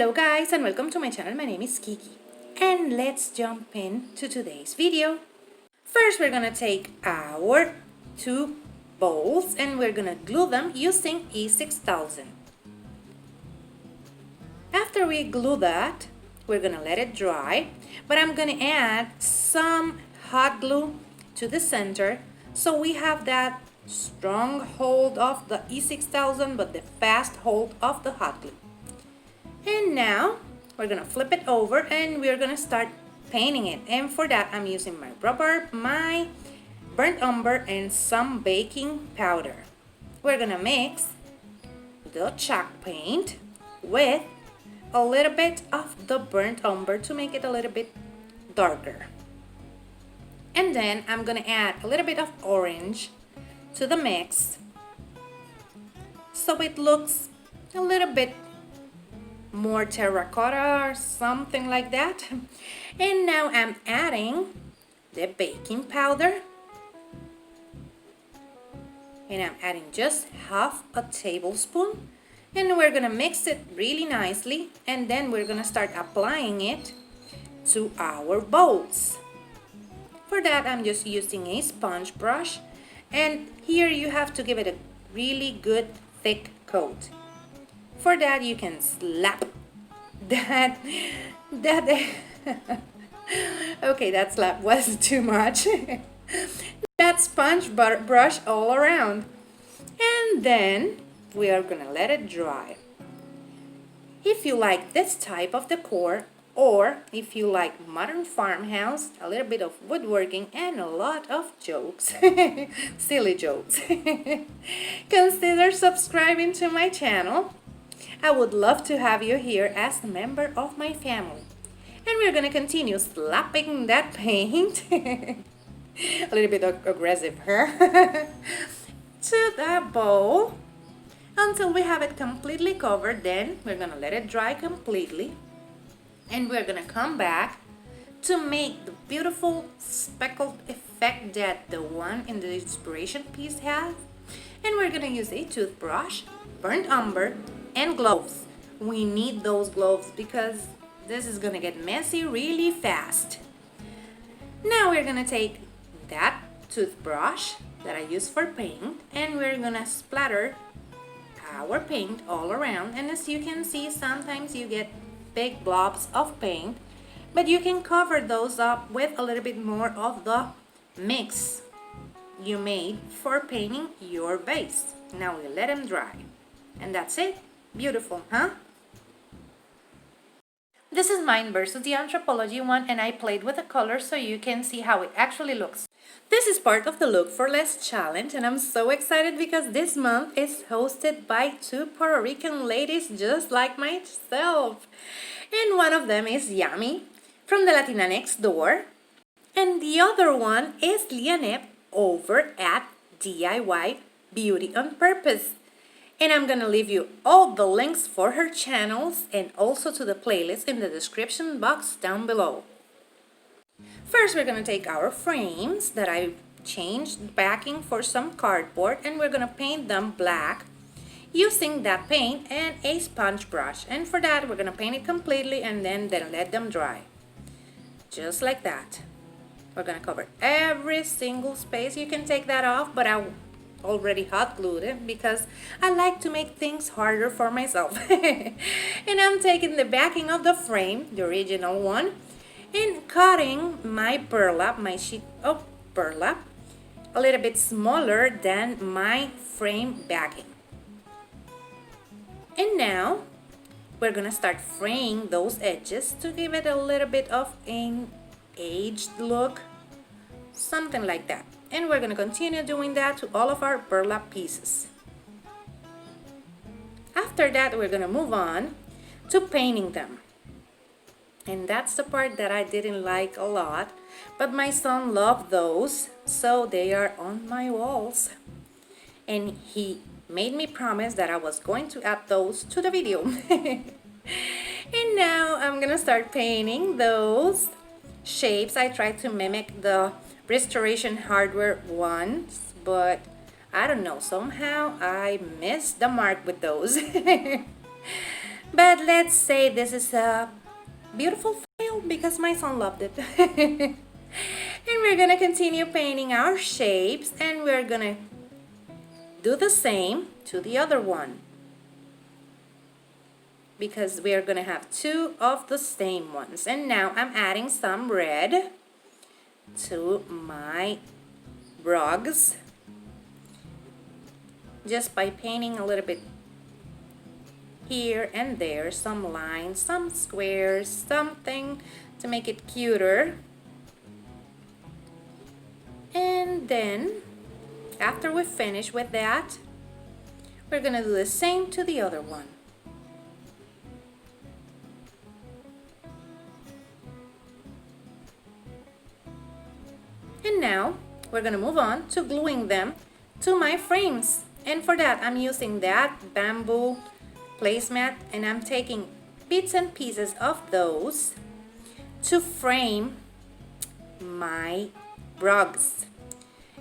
Hello guys and welcome to my channel. My name is Kiki and let's jump into today's video. First we're gonna take our two bowls and we're gonna glue them using E6000. After we glue that, we're gonna let it dry, but I'm gonna add some hot glue to the center so we have that strong hold of the E6000 but the fast hold of the hot glue. And now we're gonna flip it over and we're gonna start painting it, and for that I'm using my rubber, my burnt umber and some baking powder. We're gonna mix the chalk paint with a little bit of the burnt umber to make it a little bit darker, and then I'm gonna add a little bit of orange to the mix so it looks a little bit more terracotta or something like that. And now I'm adding the baking powder and I'm adding just half a tablespoon, and we're gonna mix it really nicely, and then we're gonna start applying it to our bowls. For that I'm just using a sponge brush, and here you have to give it a really good thick coat. For that you can slap that okay, that slap was too much. That sponge brush all around, and then we are gonna let it dry. If you like this type of decor, or if you like modern farmhouse, a little bit of woodworking and a lot of jokes, silly jokes, consider subscribing to my channel. I would love to have you here as a member of my family. And we're gonna continue slapping that paint, a little bit aggressive here, to that bowl until we have it completely covered. Then we're gonna let it dry completely, and we're gonna come back to make the beautiful speckled effect that the one in the inspiration piece has. And we're gonna use a toothbrush, burnt umber, and gloves. We need those gloves because this is gonna get messy really fast. Now we're gonna take that toothbrush that I use for paint, and we're gonna splatter our paint all around. And as you can see, sometimes you get big blobs of paint, but you can cover those up with a little bit more of the mix you made for painting your base. Now we let them dry, and that's it. Beautiful, huh? This is mine versus the Anthropologie one, and I played with the colors so you can see how it actually looks. This is part of the Look for Less challenge, and I'm so excited because this month is hosted by two Puerto Rican ladies just like myself. And one of them is Yami from the Latina next door, and the other one is Lianep over at DIY Beauty on Purpose. And I'm gonna leave you all the links for her channels and also to the playlist in the description box down below. First, we're gonna take our frames that I changed backing for some cardboard, and we're gonna paint them black using that paint and a sponge brush. And for that, we're gonna paint it completely and then let them dry. Just like that. We're gonna cover every single space. You can take that off, but I already hot glued it because I like to make things harder for myself. And I'm taking the backing of the frame, the original one, and cutting my burlap, my sheet of burlap, a little bit smaller than my frame backing. And now we're gonna start fraying those edges to give it a little bit of an aged look, something like that. And we're gonna continue doing that to all of our burlap pieces. After that, we're gonna move on to painting them. And that's the part that I didn't like a lot, but my son loved those, so they are on my walls. And he made me promise that I was going to add those to the video. And now I'm gonna start painting those shapes. I tried to mimic the Restoration Hardware ones, but I don't know, somehow I missed the mark with those. But let's say this is a beautiful fail because my son loved it. And we're gonna continue painting our shapes, and we're gonna do the same to the other one, because we are gonna have two of the same ones. And now I'm adding some red to my rugs just by painting a little bit here and there, some lines, some squares, something to make it cuter. And then after we finish with that, we're gonna do the same to the other one. And now we're gonna move on to gluing them to my frames. And for that, I'm using that bamboo placemat, and I'm taking bits and pieces of those to frame my rugs.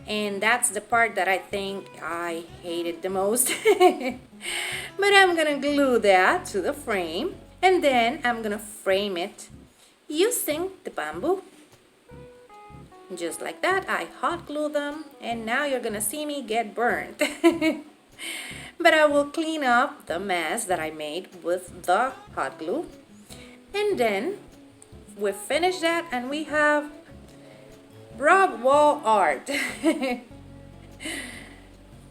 And that's the part that I think I hated the most. But I'm gonna glue that to the frame, and then I'm gonna frame it using the bamboo. Just like that, I hot glue them, and now you're gonna see me get burnt. But I will clean up the mess that I made with the hot glue. And then we finish that, and we have rug wall art.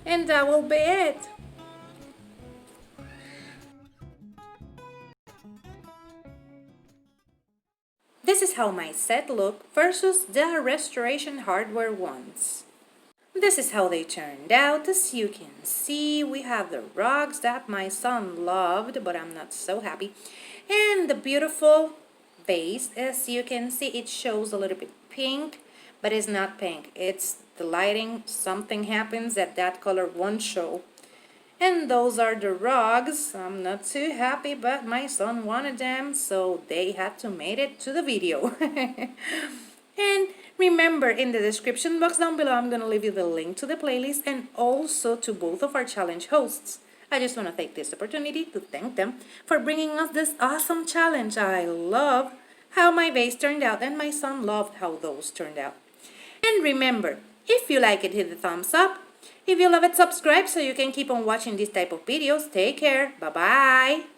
And that will be it. This is how my set looked versus the restoration hardware ones. This is how they turned out. As you can see, we have the rugs that my son loved, but I'm not so happy. And the beautiful vase, as you can see, it shows a little bit pink, but it's not pink. It's the lighting. Something happens that color won't show. And those are the rugs. I'm not too happy, but my son wanted them, so they had to make it to the video. And remember, in the description box down below, I'm going to leave you the link to the playlist and also to both of our challenge hosts. I just want to take this opportunity to thank them for bringing us this awesome challenge. I love how my vase turned out, and my son loved how those turned out. And remember, if you like it, hit the thumbs up. If you love it, subscribe so you can keep on watching this type of videos. Take care. Bye-bye.